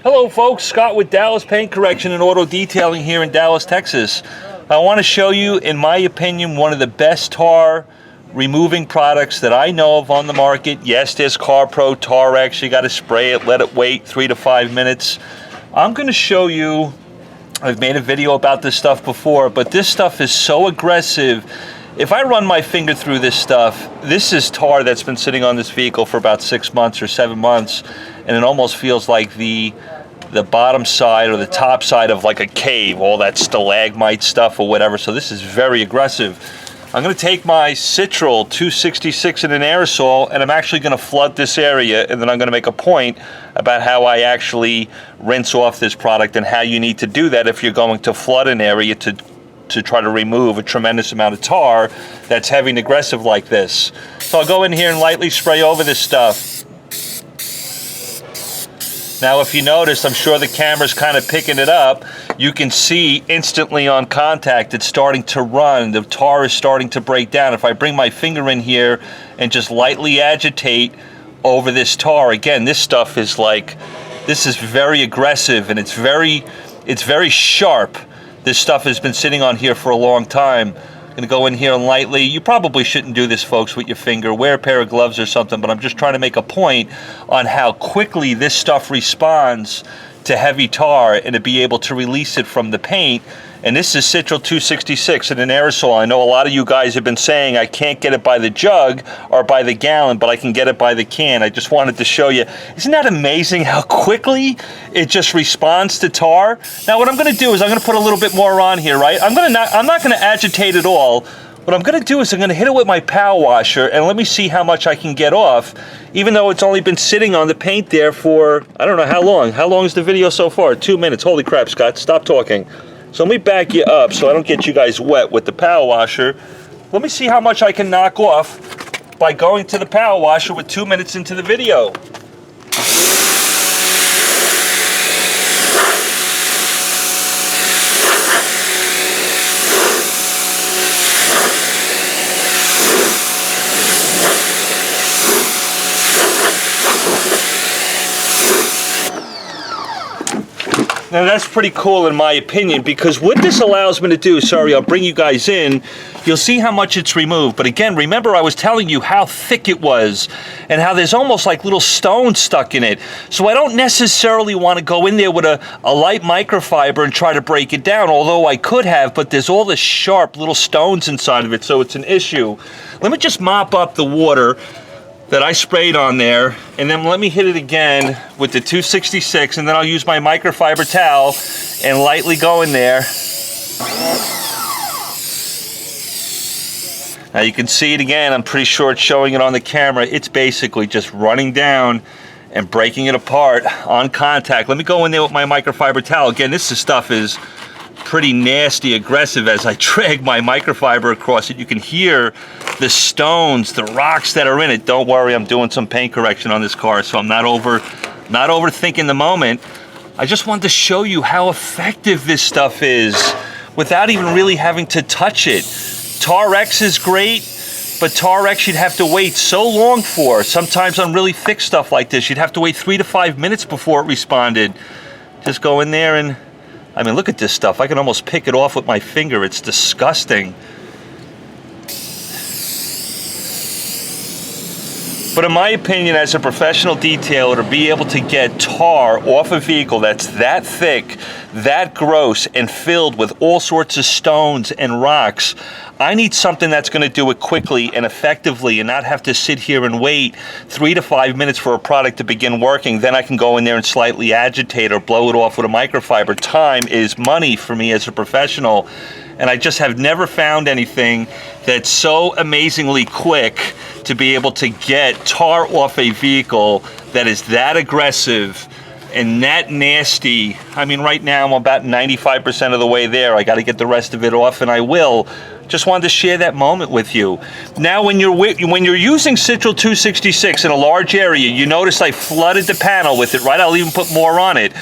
Hello folks, Scott with Dallas Paint Correction and Auto Detailing here in Dallas, Texas. I want to show you, in my opinion, one of the best tar removing products that I know of on the market. Yes, there's CarPro Tar-X. You got to spray it, let it wait 3 to 5 minutes. I'm going to show you, I've made a video about this stuff before, but this stuff is so aggressive. If I run my finger through this stuff, this is tar that's been sitting on this vehicle for about 6 months or 7 months, and it almost feels like the bottom side or the top side of like a cave, all that stalagmite stuff or whatever. So this is very aggressive. I'm going to take my Citral 266 in an aerosol, and I'm actually going to flood this area, and then I'm going to make a point about how I actually rinse off this product and how you need to do that if you're going to flood an area to try to remove a tremendous amount of tar that's heavy and aggressive like this. So I'll go in here and lightly spray over this stuff. Now if you notice, I'm sure the camera's kind of picking it up. You can see instantly on contact it's starting to run. The tar is starting to break down. If I bring my finger in here and just lightly agitate over this tar, again, this stuff is like, this is very aggressive and it's very sharp. This stuff has been sitting on here for a long time. I'm gonna go in here and lightly, you probably shouldn't do this, folks, with your finger. Wear a pair of gloves or something, but I'm just trying to make a point on how quickly this stuff responds to heavy tar and to be able to release it from the paint. And this is Citral 266 in an aerosol. I know a lot of you guys have been saying I can't get it by the jug or by the gallon, but I can get it by the can. I just wanted to show you. Isn't that amazing how quickly it just responds to tar? Now what I'm gonna do is I'm gonna put a little bit more on here, right? I'm not gonna agitate it all. What I'm gonna do is I'm gonna hit it with my power washer and let me see how much I can get off, even though it's only been sitting on the paint there for, I don't know how long. How long is the video so far? 2 minutes. Holy crap, Scott, stop talking. So let me back you up so I don't get you guys wet with the power washer. Let me see how much I can knock off by going to the power washer with 2 minutes into the video. Now that's pretty cool in my opinion, because what this allows me to do, sorry, I'll bring you guys in, you'll see how much it's removed. But again, remember I was telling you how thick it was and how there's almost like little stones stuck in it. So I don't necessarily want to go in there with a light microfiber and try to break it down, although I could have, but there's all this sharp little stones inside of it, so it's an issue. Let me just mop up the water that I sprayed on there, and then let me hit it again with the 266, and then I'll use my microfiber towel and lightly go in there. Now you can see it again. I'm pretty sure it's showing it on the camera. It's basically just running down and breaking it apart on contact. Let me go in there with my microfiber towel. Again, this stuff is pretty nasty, aggressive. As I drag my microfiber across it, you can hear the stones, the rocks that are in it. Don't worry, I'm doing some paint correction on this car, so I'm not overthinking the moment. I just wanted to show you how effective this stuff is without even really having to touch it. Tar-X is great, but Tar-X you'd have to wait so long for. Sometimes on really thick stuff like this, you'd have to wait 3 to 5 minutes before it responded. Just go in there and, I mean, look at this stuff. I can almost pick it off with my finger. It's disgusting. But in my opinion, as a professional detailer, to be able to get tar off a vehicle that's that thick, that gross, and filled with all sorts of stones and rocks, I need something that's going to do it quickly and effectively and not have to sit here and wait 3 to 5 minutes for a product to begin working. Then I can go in there and slightly agitate or blow it off with a microfiber. Time is money for me as a professional, and I just have never found anything that's so amazingly quick to be able to get tar off a vehicle that is that aggressive and that nasty. I mean, right now I'm about 95% of the way there. I got to get the rest of it off, and I will. Just wanted to share that moment with you. Now, when you're using Citral 266 in a large area, you notice I flooded the panel with it, right? I'll even put more on it.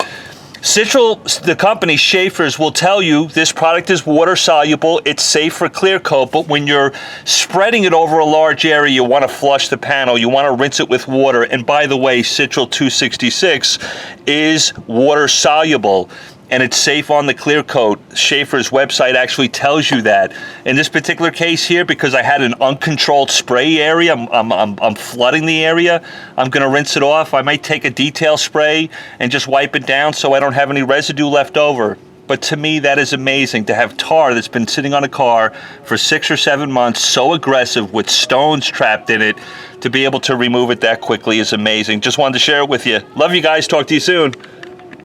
Citral, the company, Schaefer's, will tell you this product is water soluble, it's safe for clear coat, but when you're spreading it over a large area, you want to flush the panel, you want to rinse it with water. And by the way, Citral 266 is water soluble, and it's safe on the clear coat. Schaefer's website actually tells you that. In this particular case here, because I had an uncontrolled spray area, I'm flooding the area, I'm gonna rinse it off. I might take a detail spray and just wipe it down so I don't have any residue left over. But to me, that is amazing to have tar that's been sitting on a car for 6 or 7 months, so aggressive with stones trapped in it, to be able to remove it that quickly is amazing. Just wanted to share it with you. Love you guys, talk to you soon.